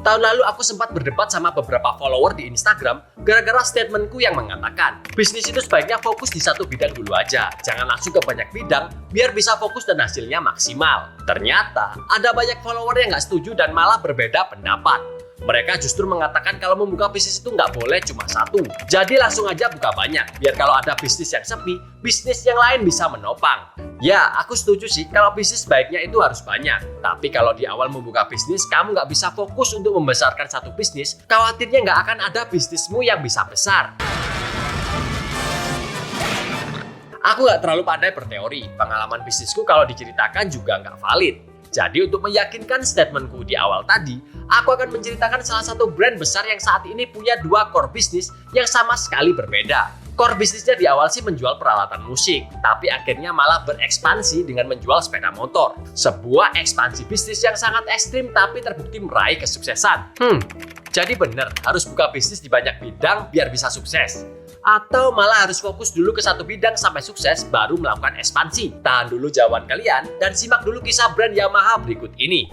Tahun lalu aku sempat berdebat sama beberapa follower di Instagram gara-gara statementku yang mengatakan bisnis itu sebaiknya fokus di satu bidang dulu aja, jangan langsung ke banyak bidang biar bisa fokus dan hasilnya maksimal. Ternyata ada banyak follower yang nggak setuju dan malah berbeda pendapat. Mereka justru mengatakan kalau membuka bisnis itu nggak boleh cuma satu. Jadi langsung aja buka banyak, biar kalau ada bisnis yang sepi, bisnis yang lain bisa menopang. Ya, aku setuju sih kalau bisnis baiknya itu harus banyak. Tapi kalau di awal membuka bisnis, kamu nggak bisa fokus untuk membesarkan satu bisnis, khawatirnya nggak akan ada bisnismu yang bisa besar. Aku nggak terlalu pandai berteori, pengalaman bisnisku kalau diceritakan juga nggak valid. Jadi untuk meyakinkan statementku di awal tadi, aku akan menceritakan salah satu brand besar yang saat ini punya dua core bisnis yang sama sekali berbeda. Core bisnisnya di awal sih menjual peralatan musik, tapi akhirnya malah berekspansi dengan menjual sepeda motor. Sebuah ekspansi bisnis yang sangat ekstrim tapi terbukti meraih kesuksesan. Jadi bener harus buka bisnis di banyak bidang biar bisa sukses. Atau malah harus fokus dulu ke satu bidang sampai sukses baru melakukan ekspansi? Tahan dulu jawaban kalian dan simak dulu kisah brand Yamaha berikut ini.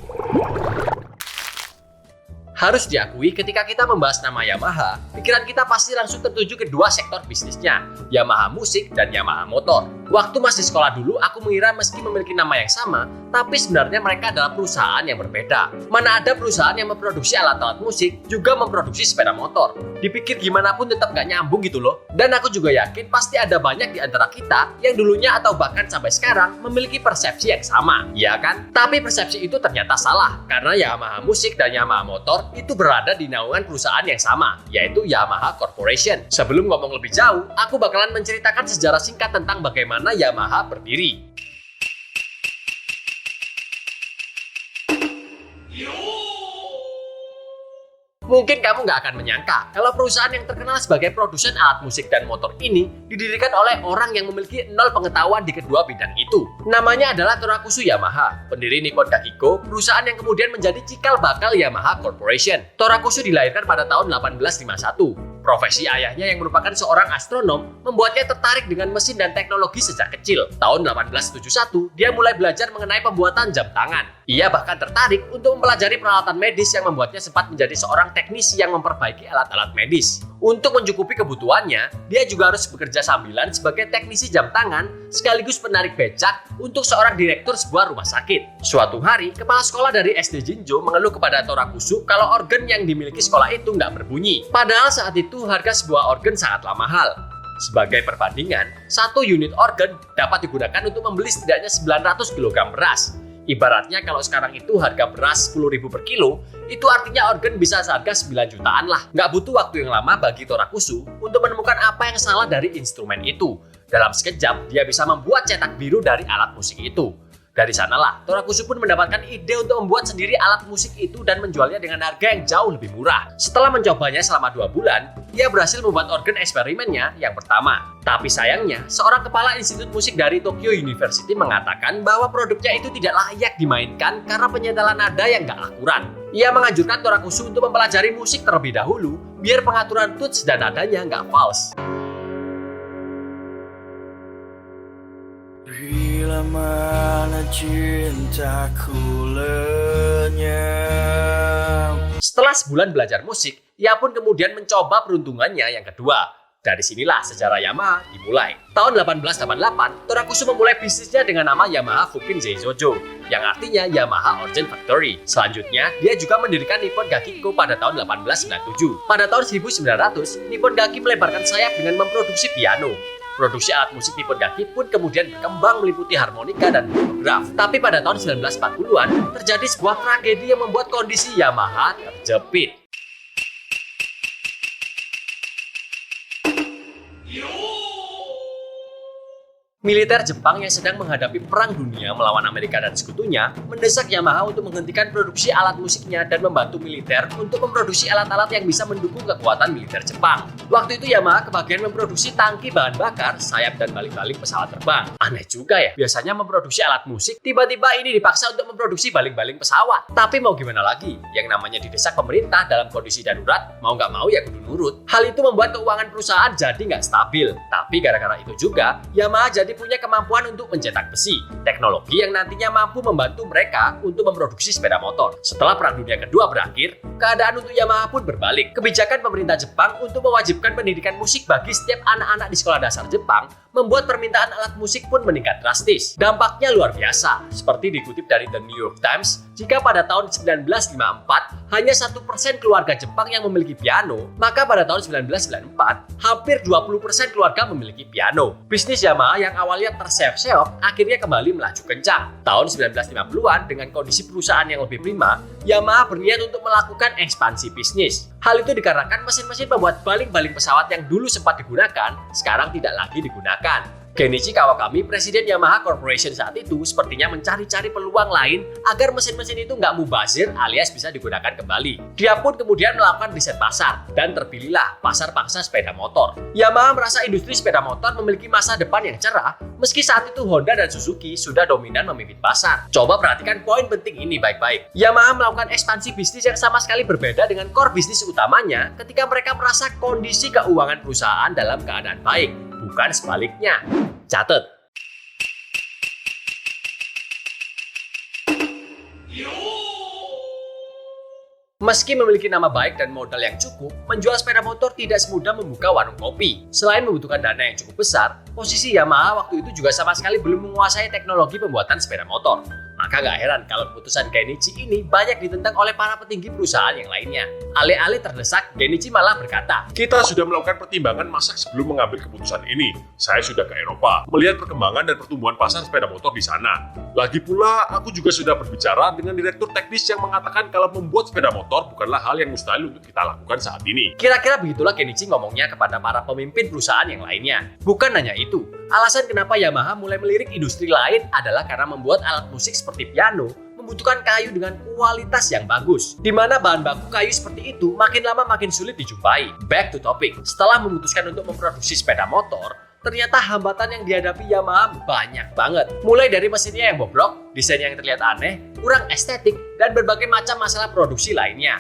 Harus diakui ketika kita membahas nama Yamaha, pikiran kita pasti langsung tertuju ke dua sektor bisnisnya, Yamaha musik dan Yamaha motor. Waktu masih sekolah dulu, aku mengira meski memiliki nama yang sama, tapi sebenarnya mereka adalah perusahaan yang berbeda. Mana ada perusahaan yang memproduksi alat-alat musik, juga memproduksi sepeda motor. Dipikir gimana pun tetap gak nyambung gitu loh. Dan aku juga yakin pasti ada banyak di antara kita yang dulunya atau bahkan sampai sekarang memiliki persepsi yang sama, ya kan? Tapi persepsi itu ternyata salah, karena Yamaha musik dan Yamaha motor itu berada di naungan perusahaan yang sama, yaitu Yamaha Corporation. Sebelum ngomong lebih jauh, aku bakalan menceritakan sejarah singkat tentang bagaimana Yamaha berdiri. Mungkin kamu nggak akan menyangka kalau perusahaan yang terkenal sebagai produsen alat musik dan motor ini didirikan oleh orang yang memiliki nol pengetahuan di kedua bidang itu. Namanya adalah Torakusu Yamaha, pendiri Nippon Gakiko, perusahaan yang kemudian menjadi cikal bakal Yamaha Corporation. Torakusu dilahirkan pada tahun 1851. Profesi ayahnya yang merupakan seorang astronom membuatnya tertarik dengan mesin dan teknologi sejak kecil. Tahun 1871, dia mulai belajar mengenai pembuatan jam tangan. Ia bahkan tertarik untuk mempelajari peralatan medis yang membuatnya sempat menjadi seorang teknisi yang memperbaiki alat-alat medis. Untuk mencukupi kebutuhannya, dia juga harus bekerja sambilan sebagai teknisi jam tangan sekaligus penarik becak untuk seorang direktur sebuah rumah sakit. Suatu hari, kepala sekolah dari SD Jinjo mengeluh kepada Torakusu kalau organ yang dimiliki sekolah itu nggak berbunyi. Padahal saat itu harga sebuah organ sangatlah mahal. Sebagai perbandingan, satu unit organ dapat digunakan untuk membeli setidaknya 900 kg beras. Ibaratnya kalau sekarang itu harga beras 10.000 per kilo, itu artinya organ bisa seharga 9 jutaan lah. Nggak butuh waktu yang lama bagi Torakusu untuk menemukan apa yang salah dari instrumen itu. Dalam sekejap, dia bisa membuat cetak biru dari alat musik itu. Dari sanalah, Torakusu pun mendapatkan ide untuk membuat sendiri alat musik itu dan menjualnya dengan harga yang jauh lebih murah. Setelah mencobanya selama 2 bulan, ia berhasil membuat organ eksperimennya yang pertama. Tapi sayangnya, seorang kepala institut musik dari Tokyo University mengatakan bahwa produknya itu tidak layak dimainkan karena penyetelan nada yang gak akurat. Ia menganjurkan Torakusu untuk mempelajari musik terlebih dahulu, biar pengaturan tuts dan nadanya gak false. Bila mana cintaku lenyap. Setelah sebulan belajar musik, ia pun kemudian mencoba peruntungannya yang kedua. Dari sinilah sejarah Yamaha dimulai. Tahun 1888, Torakusu memulai bisnisnya dengan nama Yamaha Fukin Zaizojo, yang artinya Yamaha Organ Factory. Selanjutnya, dia juga mendirikan Nippon Gakiko pada tahun 1897. Pada tahun 1900, Nippon Gaki melebarkan sayap dengan memproduksi piano. Produksi alat musik Nippon Gaki pun kemudian berkembang meliputi harmonika dan fonograf. Tapi pada tahun 1940-an, terjadi sebuah tragedi yang membuat kondisi Yamaha terjepit. Militer Jepang yang sedang menghadapi perang dunia melawan Amerika dan sekutunya mendesak Yamaha untuk menghentikan produksi alat musiknya dan membantu militer untuk memproduksi alat-alat yang bisa mendukung kekuatan militer Jepang. Waktu itu Yamaha kebagian memproduksi tangki bahan bakar, sayap dan baling-baling pesawat terbang. Aneh juga ya, biasanya memproduksi alat musik, tiba-tiba ini dipaksa untuk memproduksi baling-baling pesawat. Tapi mau gimana lagi, yang namanya didesak pemerintah dalam kondisi darurat, mau nggak mau ya kudu nurut. Hal itu membuat keuangan perusahaan jadi nggak stabil. Tapi gara-gara itu juga, Yamaha jadi jadi punya kemampuan untuk mencetak besi, teknologi yang nantinya mampu membantu mereka untuk memproduksi sepeda motor. Setelah Perang Dunia Kedua berakhir, keadaan untuk Yamaha pun berbalik. Kebijakan pemerintah Jepang untuk mewajibkan pendidikan musik bagi setiap anak-anak di sekolah dasar Jepang membuat permintaan alat musik pun meningkat drastis. Dampaknya luar biasa, seperti dikutip dari The New York Times, jika pada tahun 1954 hanya 1% keluarga Jepang yang memiliki piano, maka pada tahun 1994 hampir 20% keluarga memiliki piano. Bisnis Yamaha yang awalnya terseok-seok akhirnya kembali melaju kencang. Tahun 1950-an dengan kondisi perusahaan yang lebih prima, Yamaha berniat untuk melakukan ekspansi bisnis. Hal itu dikarenakan mesin-mesin pembuat baling-baling pesawat yang dulu sempat digunakan, sekarang tidak lagi digunakan. Genichi Kawakami, presiden Yamaha Corporation saat itu, sepertinya mencari-cari peluang lain agar mesin-mesin itu nggak mubazir alias bisa digunakan kembali. Dia pun kemudian melakukan riset pasar, dan terpilihlah pasar paksa sepeda motor. Yamaha merasa industri sepeda motor memiliki masa depan yang cerah, meski saat itu Honda dan Suzuki sudah dominan memimpin pasar. Coba perhatikan poin penting ini baik-baik. Yamaha melakukan ekspansi bisnis yang sama sekali berbeda dengan core bisnis utamanya ketika mereka merasa kondisi keuangan perusahaan dalam keadaan baik, bukan sebaliknya. Catat. Meski memiliki nama baik dan modal yang cukup, menjual sepeda motor tidak semudah membuka warung kopi. Selain membutuhkan dana yang cukup besar, posisi Yamaha waktu itu juga sama sekali belum menguasai teknologi pembuatan sepeda motor. Maka gak heran kalau keputusan Genichi ini banyak ditentang oleh para petinggi perusahaan yang lainnya. Alih-alih terdesak, Genichi malah berkata, "Kita sudah melakukan pertimbangan masak sebelum mengambil keputusan ini. Saya sudah ke Eropa, melihat perkembangan dan pertumbuhan pasar sepeda motor di sana. Lagi pula, aku juga sudah berbicara dengan direktur teknis yang mengatakan kalau membuat sepeda motor bukanlah hal yang mustahil untuk kita lakukan saat ini." Kira-kira begitulah Genichi ngomongnya kepada para pemimpin perusahaan yang lainnya. Bukan hanya itu, alasan kenapa Yamaha mulai melirik industri lain adalah karena membuat alat musik seperti piano membutuhkan kayu dengan kualitas yang bagus, di mana bahan baku kayu seperti itu makin lama makin sulit dijumpai. Back to topic, setelah memutuskan untuk memproduksi sepeda motor, ternyata hambatan yang dihadapi Yamaha banyak banget. Mulai dari mesinnya yang bobrok, desain yang terlihat aneh, kurang estetik, dan berbagai macam masalah produksi lainnya.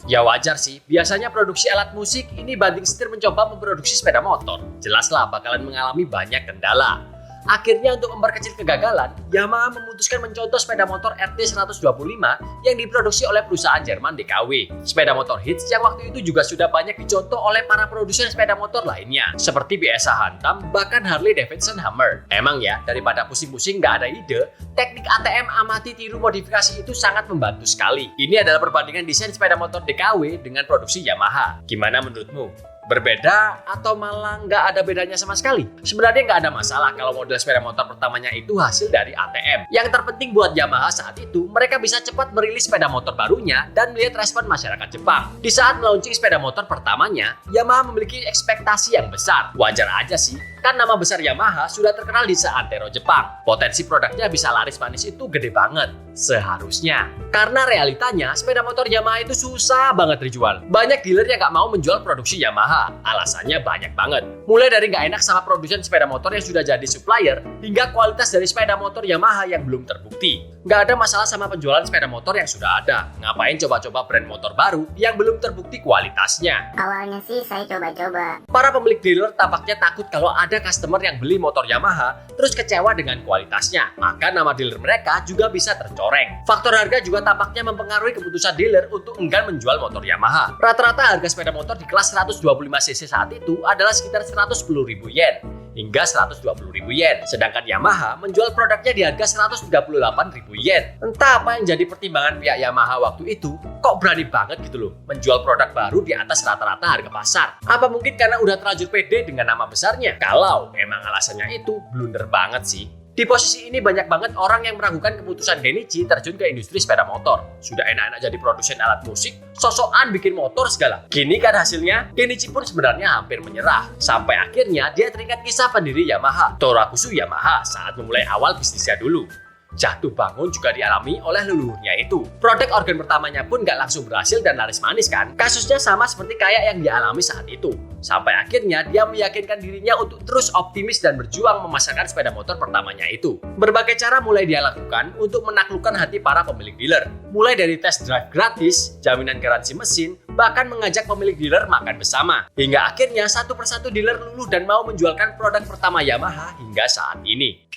Ya wajar sih, biasanya produksi alat musik ini banting setir mencoba memproduksi sepeda motor. Jelaslah bakalan mengalami banyak kendala. Akhirnya untuk memperkecil kegagalan, Yamaha memutuskan mencontoh sepeda motor RT125 yang diproduksi oleh perusahaan Jerman DKW. Sepeda motor hits yang waktu itu juga sudah banyak dicontoh oleh para produsen sepeda motor lainnya, seperti BSA Hantam, bahkan Harley Davidson Hammer. Emang ya, daripada pusing-pusing nggak ada ide, teknik ATM amati tiru modifikasi itu sangat membantu sekali. Ini adalah perbandingan desain sepeda motor DKW dengan produksi Yamaha. Gimana menurutmu? Berbeda atau malah nggak ada bedanya sama sekali? Sebenarnya nggak ada masalah kalau model sepeda motor pertamanya itu hasil dari ATM. Yang terpenting buat Yamaha saat itu, mereka bisa cepat merilis sepeda motor barunya dan melihat respon masyarakat Jepang. Di saat melaunching sepeda motor pertamanya, Yamaha memiliki ekspektasi yang besar. Wajar aja sih, kan nama besar Yamaha sudah terkenal di seantero Jepang. Potensi produknya bisa laris manis itu gede banget. Seharusnya. Karena realitanya, sepeda motor Yamaha itu susah banget dijual. Banyak dealer yang nggak mau menjual produksi Yamaha. Alasannya banyak banget. Mulai dari nggak enak sama produsen sepeda motor yang sudah jadi supplier, hingga kualitas dari sepeda motor Yamaha yang belum terbukti. Nggak ada masalah sama penjualan sepeda motor yang sudah ada. Ngapain coba-coba brand motor baru yang belum terbukti kualitasnya? Awalnya sih saya coba-coba. Para pemilik dealer tampaknya takut kalau ada customer yang beli motor Yamaha terus kecewa dengan kualitasnya. Maka nama dealer mereka juga bisa tercoreng. Faktor harga juga tampaknya mempengaruhi keputusan dealer untuk enggan menjual motor Yamaha. Rata-rata harga sepeda motor di kelas 125cc saat itu adalah sekitar 110.000 yen hingga 120.000 yen. Sedangkan Yamaha menjual produknya di harga 138.000 yen. Entah apa yang jadi pertimbangan pihak Yamaha waktu itu, kok berani banget gitu loh menjual produk baru di atas rata-rata harga pasar. Apa mungkin karena udah terlanjur pede dengan nama besarnya? Kalau emang alasannya itu, blunder banget sih. Di posisi ini banyak banget orang yang meragukan keputusan Genichi terjun ke industri sepeda motor. Sudah enak-enak jadi produsen alat musik, sosokan bikin motor segala. Gini kan hasilnya, Genichi pun sebenarnya hampir menyerah. Sampai akhirnya dia teringat kisah pendiri Yamaha, Torakusu Yamaha, saat memulai awal bisnisnya dulu. Jatuh bangun juga dialami oleh leluhurnya itu. Produk organ pertamanya pun nggak langsung berhasil dan laris manis kan? Kasusnya sama seperti kayak yang dialami saat itu. Sampai akhirnya dia meyakinkan dirinya untuk terus optimis dan berjuang memasarkan sepeda motor pertamanya itu. Berbagai cara mulai dia lakukan untuk menaklukkan hati para pemilik dealer. Mulai dari test drive gratis, jaminan garansi mesin, bahkan mengajak pemilik dealer makan bersama. Hingga akhirnya satu persatu dealer luluh dan mau menjualkan produk pertama Yamaha hingga saat ini.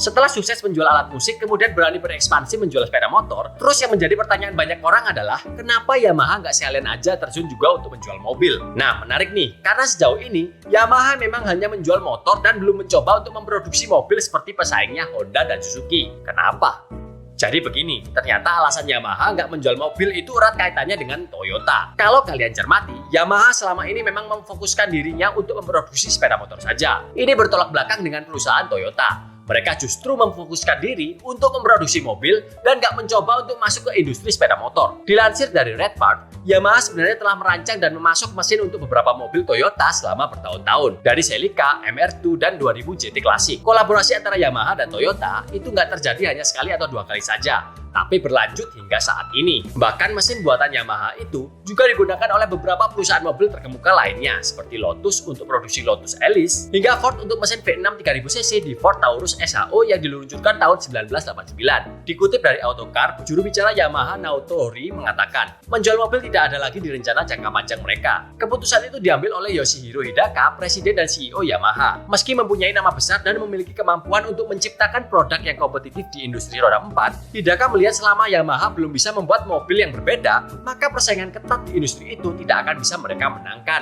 Setelah sukses menjual alat musik, kemudian berani berekspansi menjual sepeda motor, terus yang menjadi pertanyaan banyak orang adalah, kenapa Yamaha nggak sekalian aja terjun juga untuk menjual mobil? Nah, menarik nih, karena sejauh ini, Yamaha memang hanya menjual motor dan belum mencoba untuk memproduksi mobil seperti pesaingnya Honda dan Suzuki. Kenapa? Jadi begini, ternyata alasan Yamaha nggak menjual mobil itu erat kaitannya dengan Toyota. Kalau kalian cermati, Yamaha selama ini memang memfokuskan dirinya untuk memproduksi sepeda motor saja. Ini bertolak belakang dengan perusahaan Toyota. Mereka justru memfokuskan diri untuk memproduksi mobil dan nggak mencoba untuk masuk ke industri sepeda motor. Dilansir dari Redpart, Yamaha sebenarnya telah merancang dan memasok mesin untuk beberapa mobil Toyota selama bertahun-tahun. Dari Celica, MR2, dan 2000 GT Classic. Kolaborasi antara Yamaha dan Toyota itu nggak terjadi hanya sekali atau dua kali saja, tapi berlanjut hingga saat ini. Bahkan mesin buatan Yamaha itu juga digunakan oleh beberapa perusahaan mobil terkemuka lainnya, seperti Lotus untuk produksi Lotus Elise, hingga Ford untuk mesin V6 3000cc di Ford Taurus SHO yang diluncurkan tahun 1989. Dikutip dari Autocar, juru bicara Yamaha Naoto Hori mengatakan, menjual mobil tidak ada lagi di rencana jangka panjang mereka. Keputusan itu diambil oleh Yoshihiro Hidaka, presiden dan CEO Yamaha. Meski mempunyai nama besar dan memiliki kemampuan untuk menciptakan produk yang kompetitif di industri roda 4, Hidaka melihat selama Yamaha belum bisa membuat mobil yang berbeda, maka persaingan ketat di industri itu tidak akan bisa mereka menangkan.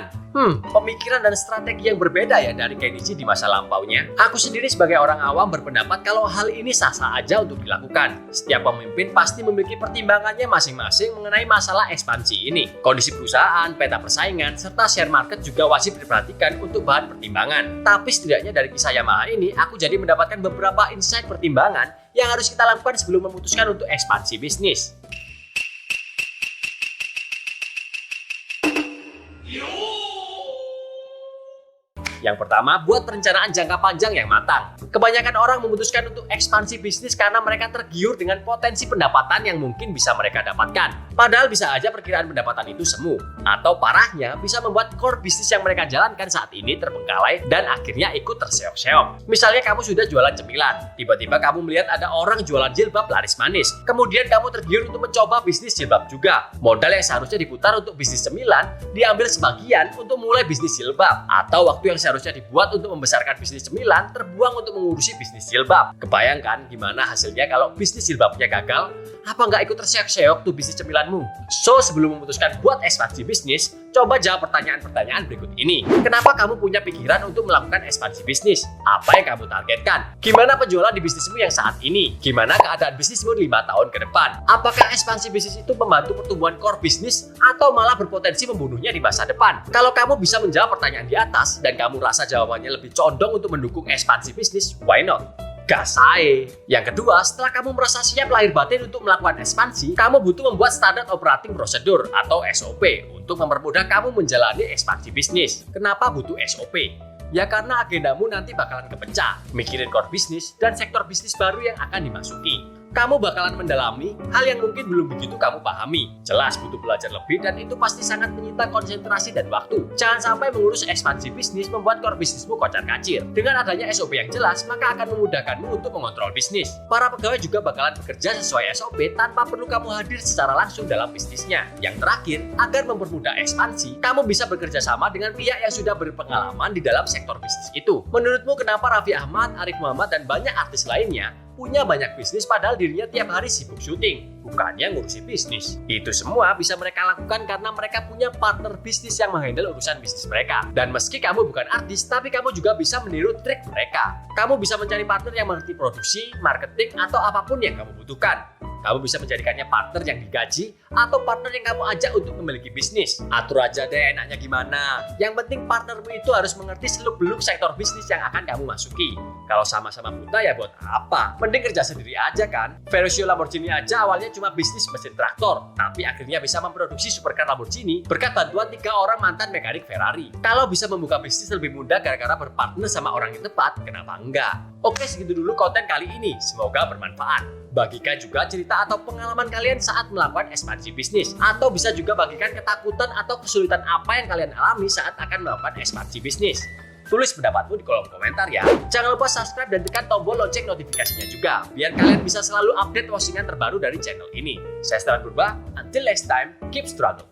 Pemikiran dan strategi yang berbeda ya dari Kenichi di masa lampaunya. Aku sendiri sebagai orang awam berpendapat kalau hal ini sah-sah aja untuk dilakukan. Setiap pemimpin pasti memiliki pertimbangannya masing-masing mengenai masalah ekspansi ini. Kondisi perusahaan, peta persaingan, serta share market juga wajib diperhatikan untuk bahan pertimbangan. Tapi setidaknya dari kisah Yamaha ini, aku jadi mendapatkan beberapa insight pertimbangan yang harus kita lakukan sebelum memutuskan untuk ekspansi bisnis. Yang pertama, buat perencanaan jangka panjang yang matang. Kebanyakan orang memutuskan untuk ekspansi bisnis karena mereka tergiur dengan potensi pendapatan yang mungkin bisa mereka dapatkan. Padahal bisa aja perkiraan pendapatan itu semu. Atau parahnya, bisa membuat core bisnis yang mereka jalankan saat ini terbengkalai dan akhirnya ikut terseok-seok. Misalnya kamu sudah jualan cemilan, tiba-tiba kamu melihat ada orang jualan jilbab laris manis. Kemudian kamu tergiur untuk mencoba bisnis jilbab juga. Modal yang seharusnya diputar untuk bisnis cemilan, diambil sebagian untuk mulai bisnis jilbab. Atau waktu yang seharusnya dibuat untuk membesarkan bisnis cemilan terbuang untuk mengurusi bisnis jilbab. Kebayangkan gimana hasilnya kalau bisnis jilbabnya gagal? Apa nggak ikut terseok-seok tuh bisnis cemilanmu? So, sebelum memutuskan buat ekspansi bisnis, coba jawab pertanyaan-pertanyaan berikut ini. Kenapa kamu punya pikiran untuk melakukan ekspansi bisnis? Apa yang kamu targetkan? Gimana penjualan di bisnismu yang saat ini? Gimana keadaan bisnismu 5 tahun ke depan? Apakah ekspansi bisnis itu membantu pertumbuhan core bisnis atau malah berpotensi membunuhnya di masa depan? Kalau kamu bisa menjawab pertanyaan di atas dan kamu rasa jawabannya lebih condong untuk mendukung ekspansi bisnis, why not? Gas aja. Yang kedua, setelah kamu merasa siap lahir batin untuk melakukan ekspansi, kamu butuh membuat standar operating procedure atau SOP untuk mempermudah kamu menjalani ekspansi bisnis. Kenapa butuh SOP? Ya karena agendamu nanti bakalan kepecah, mikirin core bisnis dan sektor bisnis baru yang akan dimasuki. Kamu bakalan mendalami hal yang mungkin belum begitu kamu pahami. Jelas butuh belajar lebih dan itu pasti sangat menyita konsentrasi dan waktu. Jangan sampai mengurus ekspansi bisnis membuat core bisnismu kocar-kacir. Dengan adanya SOP yang jelas, maka akan memudahkanmu untuk mengontrol bisnis. Para pegawai juga bakalan bekerja sesuai SOP tanpa perlu kamu hadir secara langsung dalam bisnisnya. Yang terakhir, agar mempermudah ekspansi, kamu bisa bekerja sama dengan pihak yang sudah berpengalaman di dalam sektor bisnis itu. Menurutmu kenapa Raffi Ahmad, Arif Muhammad, dan banyak artis lainnya punya banyak bisnis padahal dirinya tiap hari sibuk syuting, bukannya ngurusi bisnis? Itu semua bisa mereka lakukan karena mereka punya partner bisnis yang menghandle urusan bisnis mereka. Dan meski kamu bukan artis, tapi kamu juga bisa meniru trik mereka. Kamu bisa mencari partner yang mengerti produksi, marketing, atau apapun yang kamu butuhkan. Kamu bisa menjadikannya partner yang digaji atau partner yang kamu ajak untuk memiliki bisnis. Atur aja deh enaknya gimana. Yang penting partnermu itu harus mengerti seluk-beluk sektor bisnis yang akan kamu masuki. Kalau sama-sama buta ya buat apa? Mending kerja sendiri aja kan. Ferruccio Lamborghini aja awalnya awalnya cuma bisnis mesin traktor, tapi akhirnya bisa memproduksi supercar Lamborghini berkat bantuan 3 orang mantan mekanik Ferrari. Kalau bisa membuka bisnis lebih mudah gara-gara berpartner sama orang yang tepat, kenapa enggak? Oke, segitu dulu konten kali ini. Semoga bermanfaat. Bagikan juga cerita atau pengalaman kalian saat melakukan ekspansi bisnis. Atau bisa juga bagikan ketakutan atau kesulitan apa yang kalian alami saat akan melakukan ekspansi bisnis. Tulis pendapatmu di kolom komentar ya. Jangan lupa subscribe dan tekan tombol lonceng notifikasinya juga, biar kalian bisa selalu update postingan terbaru dari channel ini. Saya Esteban Purba, until next time, keep struggle.